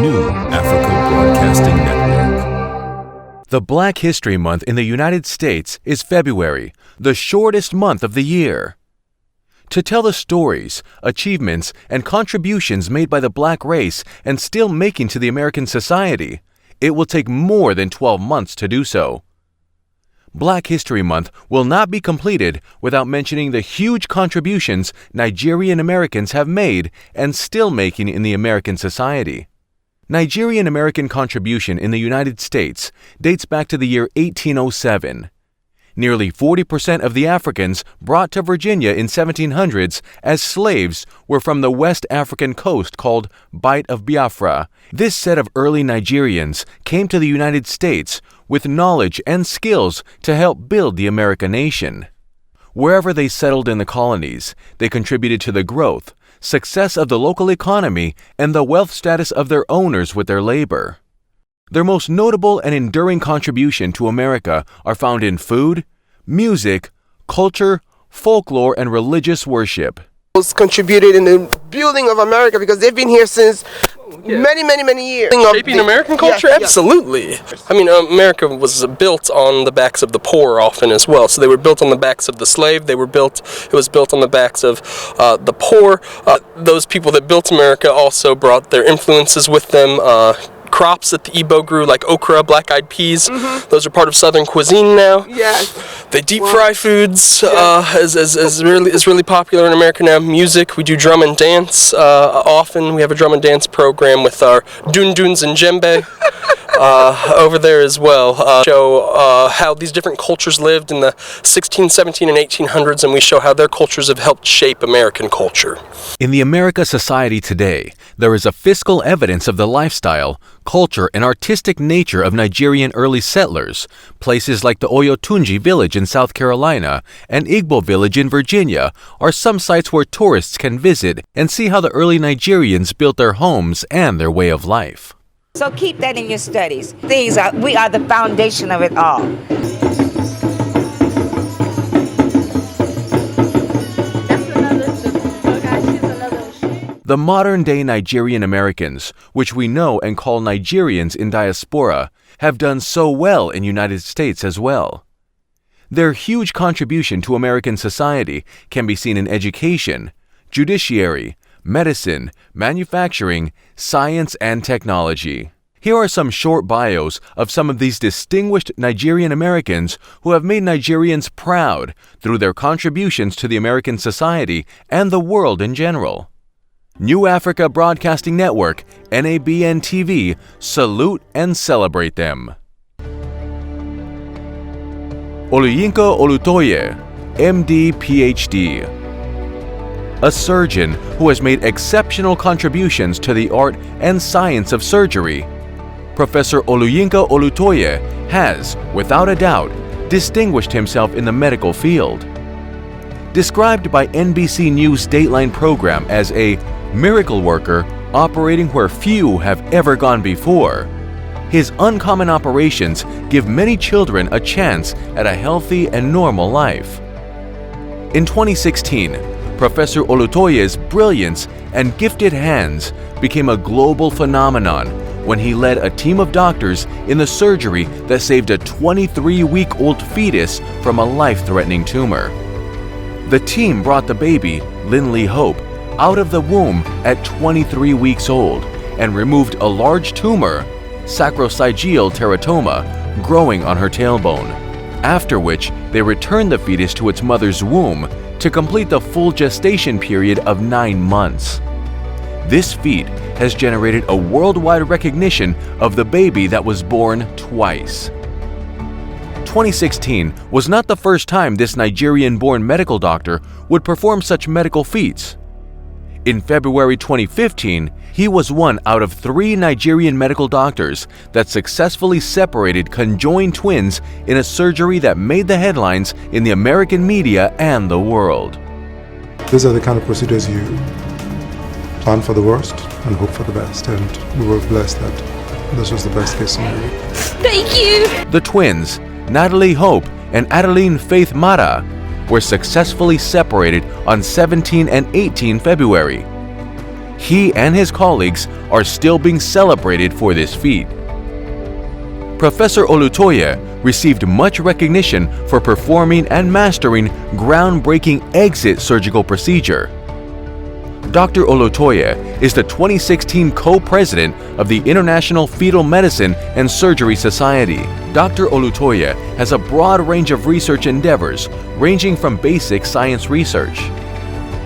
New Africa Broadcasting Network. The Black History Month in the United States is February, the shortest month of the year. To tell the stories, achievements, and contributions made by the black race and still making to the American society, it will take more than 12 months to do so. Black History Month will not be completed without mentioning the huge contributions Nigerian Americans have made and still making in the American society. Nigerian American contribution in the United States dates back to the year 1807. Nearly 40% of the Africans brought to Virginia in 1700s as slaves were from the West African coast called Bight of Biafra. This set of early Nigerians came to the United States with knowledge and skills to help build the American nation. Wherever they settled in the colonies, they contributed to the growth, success of the local economy, and the wealth status of their owners with their labor. Their most notable and enduring contribution to America are found in food, music, culture, folklore, and religious worship. Contributed in the building of America because they've been here since many years. Shaping American culture? Absolutely. I mean, America was built on the backs of the poor often as well. So they were built on the backs of the slave. It was built on the backs of the poor. Those people that built America also brought their influences with them. Crops that the Igbo grew, like okra, black-eyed peas. Those are part of Southern cuisine now. Yes. They deep fry foods is really popular in America now. Music, we do drum and dance. Often we have a drum and dance program with our dun-duns and djembe over there as well. Show how these different cultures lived in the 16, 17, and 1800s, and we show how their cultures have helped shape American culture. In the America society today, there is a fiscal evidence of the lifestyle, culture, and artistic nature of Nigerian early settlers. Places like the Oyotunji village in South Carolina and Igbo village in Virginia are some sites where tourists can visit and see how the early Nigerians built their homes and their way of life. So keep that in your studies. We are the foundation of it all. The modern-day Nigerian Americans, which we know and call Nigerians in diaspora, have done so well in the United States as well. Their huge contribution to American society can be seen in education, judiciary, medicine, manufacturing, science, and technology. Here are some short bios of some of these distinguished Nigerian Americans who have made Nigerians proud through their contributions to the American society and the world in general. New Africa Broadcasting Network, NABN TV, salute and celebrate them. Oluyinka Olutoye, MD, PhD. A surgeon who has made exceptional contributions to the art and science of surgery. Professor Oluyinka Olutoye has, without a doubt, distinguished himself in the medical field. Described by NBC News' Dateline program as a miracle worker operating where few have ever gone before, his uncommon operations give many children a chance at a healthy and normal life. In 2016, Professor Olutoye's brilliance and gifted hands became a global phenomenon when he led a team of doctors in the surgery that saved a 23-week-old fetus from a life-threatening tumor. The team brought the baby, Linley Hope, out of the womb at 23 weeks old and removed a large tumor, sacrococcygeal teratoma, growing on her tailbone, after which they returned the fetus to its mother's womb to complete the full gestation period of 9 months. This feat has generated a worldwide recognition of the baby that was born twice. 2016 was not the first time this Nigerian-born medical doctor would perform such medical feats. In February 2015, he was one out of 3 Nigerian medical doctors that successfully separated conjoined twins in a surgery that made the headlines in the American media and the world. These are the kind of procedures you plan for the worst and hope for the best, and we were blessed that this was the best case scenario. Thank you! The twins, Natalie Hope and Adeline Faith Mara, were successfully separated on 17 and 18 February. He and his colleagues are still being celebrated for this feat. Professor Olutoye received much recognition for performing and mastering groundbreaking exit surgical procedure. Dr. Olutoye is the 2016 co-president of the International Fetal Medicine and Surgery Society. Dr. Olutoye has a broad range of research endeavors ranging from basic science research.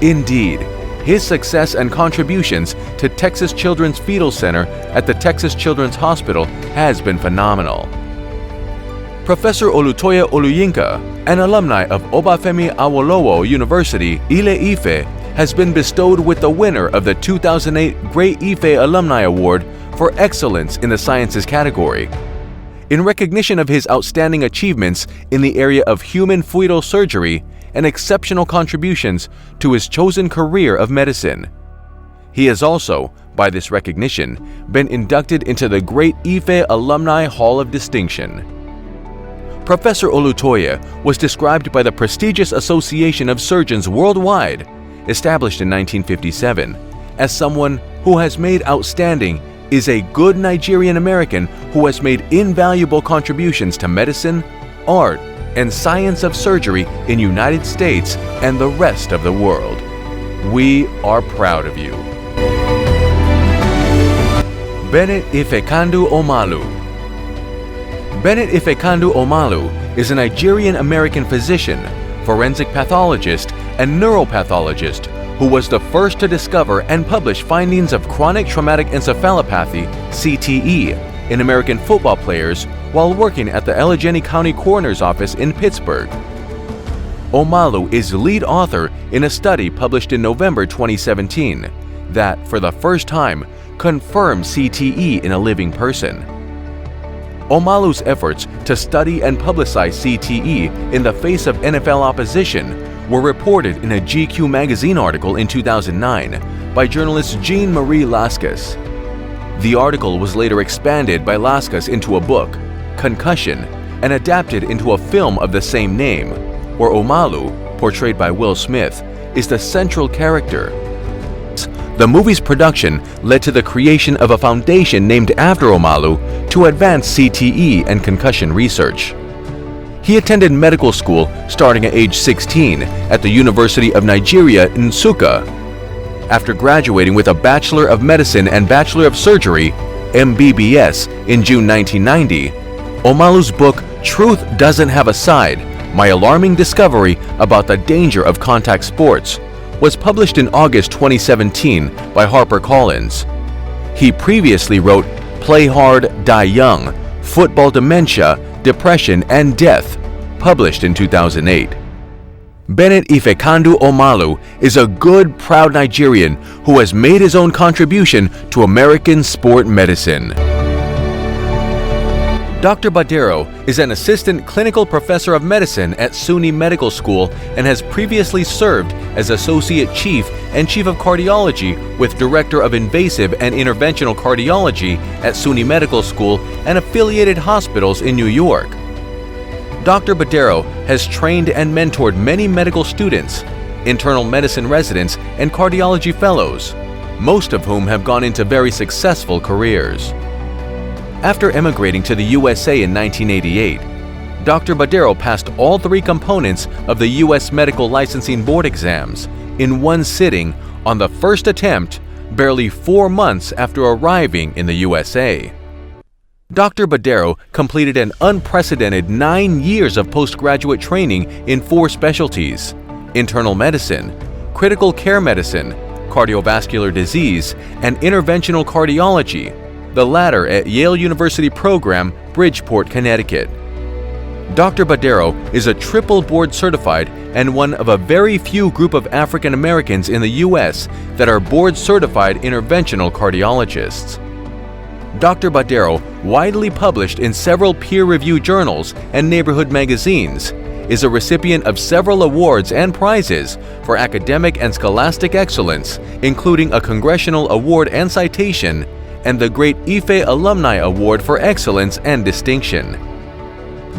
Indeed, his success and contributions to Texas Children's Fetal Center at the Texas Children's Hospital has been phenomenal. Professor Olutoye Oluyinka, an alumni of Obafemi Awolowo University, Ile-Ife, has been bestowed with the winner of the 2008 Great Ife Alumni Award for Excellence in the Sciences category. In recognition of his outstanding achievements in the area of human fetal surgery and exceptional contributions to his chosen career of medicine. He has also, by this recognition, been inducted into the Great Ife Alumni Hall of Distinction. Professor Olutoye was described by the prestigious Association of Surgeons Worldwide, established in 1957, as someone who has made outstanding, is a good Nigerian American who has made invaluable contributions to medicine, art, and science of surgery in United States and the rest of the world. We are proud of you. Bennett Ifekandu Omalu. Bennett Ifekandu Omalu is a Nigerian American physician, forensic pathologist, and neuropathologist who was the first to discover and publish findings of chronic traumatic encephalopathy, CTE, in American football players while working at the Allegheny County Coroner's Office in Pittsburgh. Omalu is lead author in a study published in November 2017 that, for the first time, confirmed CTE in a living person. Omalu's efforts to study and publicize CTE in the face of NFL opposition were reported in a GQ magazine article in 2009 by journalist Jean-Marie Lascas. The article was later expanded by Lascas into a book, Concussion, and adapted into a film of the same name, where Omalu, portrayed by Will Smith, is the central character. The movie's production led to the creation of a foundation named after Omalu to advance CTE and concussion research. He attended medical school starting at age 16 at the University of Nigeria, Nsukka. After graduating with a Bachelor of Medicine and Bachelor of Surgery, MBBS, in June 1990, Omalu's book Truth Doesn't Have a Side: My Alarming Discovery About the Danger of Contact Sports was published in August 2017 by HarperCollins. He previously wrote Play Hard, Die Young: Football Dementia, Depression, and Death, published in 2008. Bennett Ifekandu Omalu is a good, proud Nigerian who has made his own contribution to American sport medicine. Dr. Badero is an assistant clinical professor of medicine at SUNY Medical School and has previously served as associate chief and chief of cardiology with director of invasive and interventional cardiology at SUNY Medical School and affiliated hospitals in New York. Dr. Badero has trained and mentored many medical students, internal medicine residents, and cardiology fellows, most of whom have gone into very successful careers. After emigrating to the USA in 1988, Dr. Badero passed all three components of the U.S. Medical Licensing Board exams in one sitting on the first attempt, barely 4 months after arriving in the USA. Dr. Badero completed an unprecedented 9 years of postgraduate training in 4 specialties: internal medicine, critical care medicine, cardiovascular disease, and interventional cardiology, the latter at Yale University program, Bridgeport, Connecticut. Dr. Badero is a triple board certified and one of a very few group of African Americans in the U.S. that are board certified interventional cardiologists. Dr. Badero, widely published in several peer-reviewed journals and neighborhood magazines, is a recipient of several awards and prizes for academic and scholastic excellence, including a Congressional Award and Citation, and the Great Ife Alumni Award for Excellence and Distinction.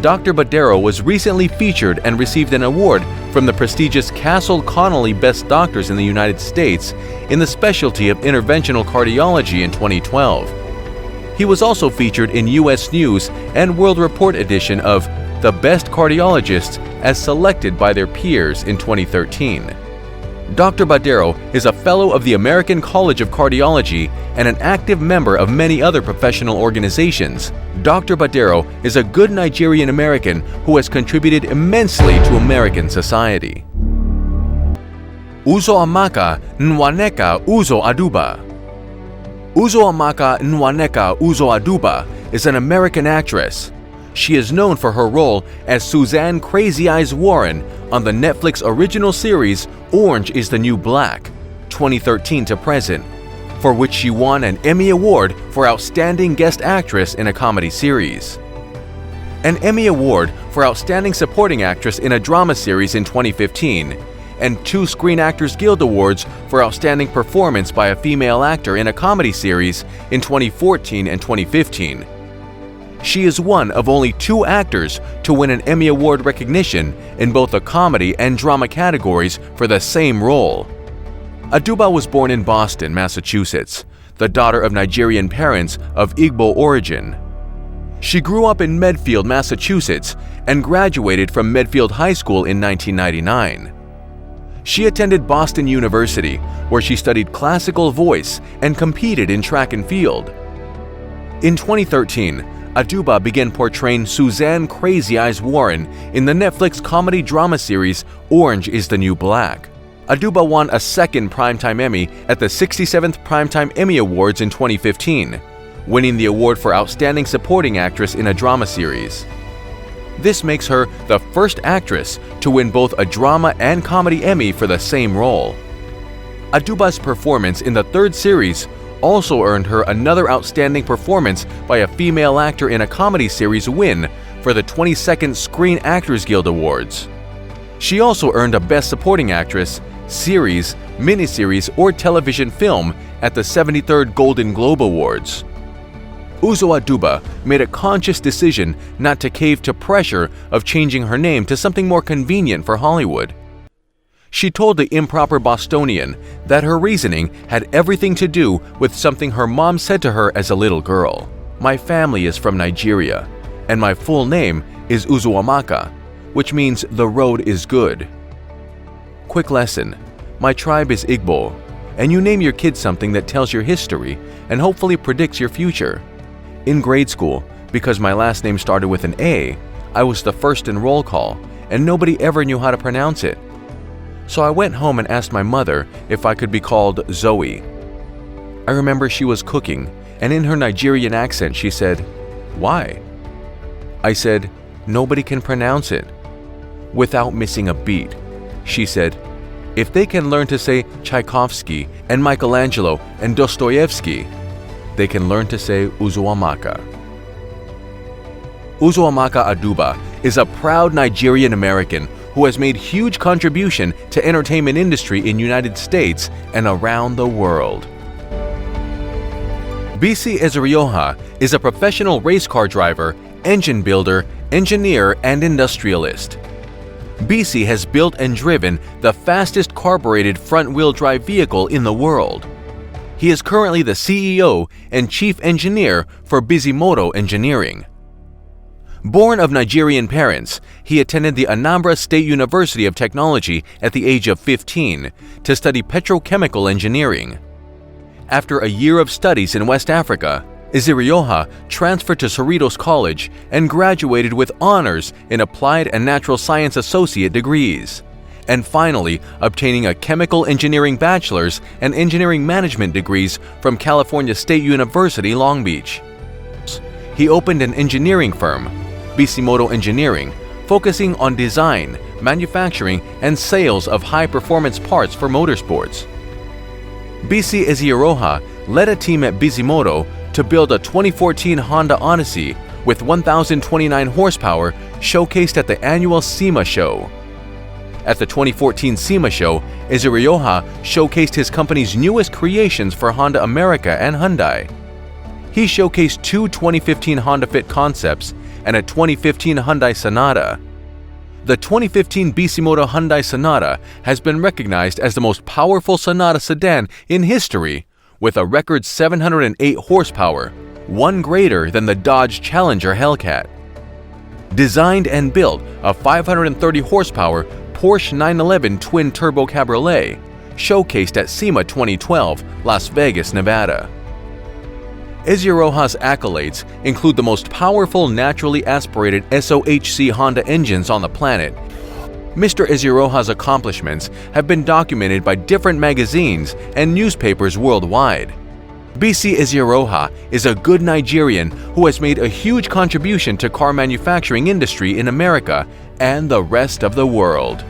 Dr. Badero was recently featured and received an award from the prestigious Castle Connolly Best Doctors in the United States in the specialty of interventional cardiology in 2012. He was also featured in U.S. News and World Report edition of The Best Cardiologists as selected by their peers in 2013. Dr. Badero is a fellow of the American College of Cardiology and an active member of many other professional organizations. Dr. Badero is a good Nigerian American who has contributed immensely to American society. Uzoamaka Nwaneka Uzo-Aduba. Uzoamaka Nwaneka Uzo-Aduba is an American actress. She is known for her role as Suzanne Crazy Eyes Warren on the Netflix original series Orange is the New Black, 2013 to present, for which she won an Emmy Award for Outstanding Guest Actress in a Comedy Series, an Emmy Award for Outstanding Supporting Actress in a Drama Series in 2015, and 2 Screen Actors Guild Awards for Outstanding Performance by a Female Actor in a Comedy Series in 2014 and 2015. She is one of only 2 actors to win an Emmy Award recognition in both the comedy and drama categories for the same role. Aduba was born in Boston, Massachusetts, the daughter of Nigerian parents of Igbo origin. She grew up in Medfield, Massachusetts, and graduated from Medfield High School in 1999. She attended Boston University, where she studied classical voice and competed in track and field. In 2013, Aduba began portraying Suzanne Crazy Eyes Warren in the Netflix comedy drama series Orange is the New Black. Aduba won a 2nd Primetime Emmy at the 67th Primetime Emmy Awards in 2015, winning the award for Outstanding Supporting Actress in a Drama Series. This makes her the first actress to win both a drama and comedy Emmy for the same role. Aduba's performance in the 3rd series also earned her another Outstanding Performance by a Female Actor in a Comedy Series win for the 22nd Screen Actors Guild Awards. She also earned a Best Supporting Actress, Series, Miniseries, or Television Film at the 73rd Golden Globe Awards. Uzo-Aduba made a conscious decision not to cave to pressure of changing her name to something more convenient for Hollywood. She told the Improper Bostonian that her reasoning had everything to do with something her mom said to her as a little girl. "My family is from Nigeria, and my full name is Uzoamaka, which means the road is good." Quick lesson: my tribe is Igbo, and you name your kid something that tells your history and hopefully predicts your future. In grade school, because my last name started with an A, I was the first in roll call, and nobody ever knew how to pronounce it. So I went home and asked my mother if I could be called Zoe. I remember she was cooking, and in her Nigerian accent she said, "Why?" I said, "Nobody can pronounce it." Without missing a beat, she said, "If they can learn to say Tchaikovsky and Michelangelo and Dostoevsky, they can learn to say Uzoamaka." Uzoamaka Aduba is a proud Nigerian American who has made huge contribution to entertainment industry in United States and around the world. Bisi Ezerioha is a professional race car driver, engine builder, engineer, and industrialist. Bisi has built and driven the fastest carbureted front-wheel drive vehicle in the world. He is currently the CEO and chief engineer for Bisimoto Engineering. Born of Nigerian parents, he attended the Anambra State University of Technology at the age of 15 to study petrochemical engineering. After a year of studies in West Africa, Ezerioha transferred to Cerritos College and graduated with honors in Applied and Natural Science Associate degrees, and finally obtaining a Chemical Engineering Bachelor's and Engineering Management degrees from California State University, Long Beach. He opened an engineering firm, Bisimoto Engineering, focusing on design, manufacturing, and sales of high-performance parts for motorsports. Bisi Ezerioha led a team at Bisimoto to build a 2014 Honda Odyssey with 1,029 horsepower showcased at the annual SEMA show. At the 2014 SEMA show, Ezerioha showcased his company's newest creations for Honda America and Hyundai. He showcased 2 2015 Honda Fit concepts, and a 2015 Hyundai Sonata. The 2015 Bisimoto Hyundai Sonata has been recognized as the most powerful Sonata sedan in history, with a record 708 horsepower, one greater than the Dodge Challenger Hellcat. Designed and built a 530 horsepower Porsche 911 twin-turbo cabriolet, showcased at SEMA 2012, Las Vegas, Nevada. Eziroha's accolades include the most powerful naturally aspirated SOHC Honda engines on the planet. Mr. Eziroha's accomplishments have been documented by different magazines and newspapers worldwide. BC Eziroha is a good Nigerian who has made a huge contribution to car manufacturing industry in America and the rest of the world.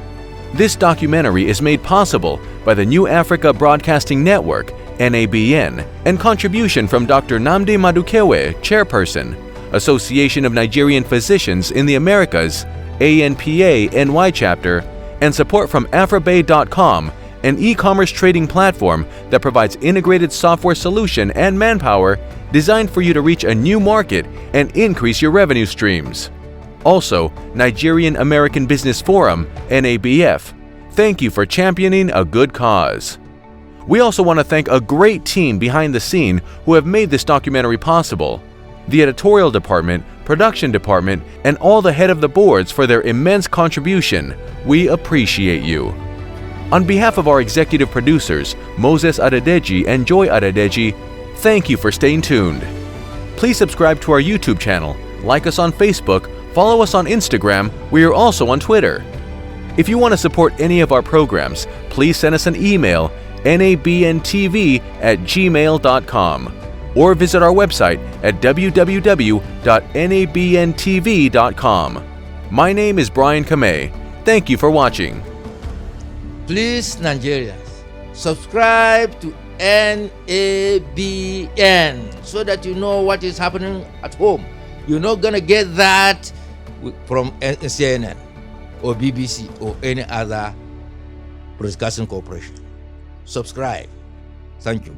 This documentary is made possible by the New Africa Broadcasting Network, NABN, and contribution from Dr. Nnamdi Madukewe, Chairperson, Association of Nigerian Physicians in the Americas, ANPA NY Chapter, and support from AfraBay.com, an e-commerce trading platform that provides integrated software solution and manpower designed for you to reach a new market and increase your revenue streams. Also, Nigerian American Business Forum, NABF, thank you for championing a good cause. We also want to thank a great team behind the scene who have made this documentary possible: the editorial department, production department, and all the head of the boards for their immense contribution. We appreciate you. On behalf of our executive producers, Moses Adedeji and Joy Adedeji, thank you for staying tuned. Please subscribe to our YouTube channel, like us on Facebook, follow us on Instagram. We are also on Twitter. If you want to support any of our programs, please send us an email, nabntv@gmail.com, or visit our website at www.nabntv.com. My name is Brian Kamei. Thank you for watching. Please, Nigerians, subscribe to NABN so that you know what is happening at home. You're not gonna get that from CNN or BBC or any other broadcasting corporation. Subscribe. Thank you.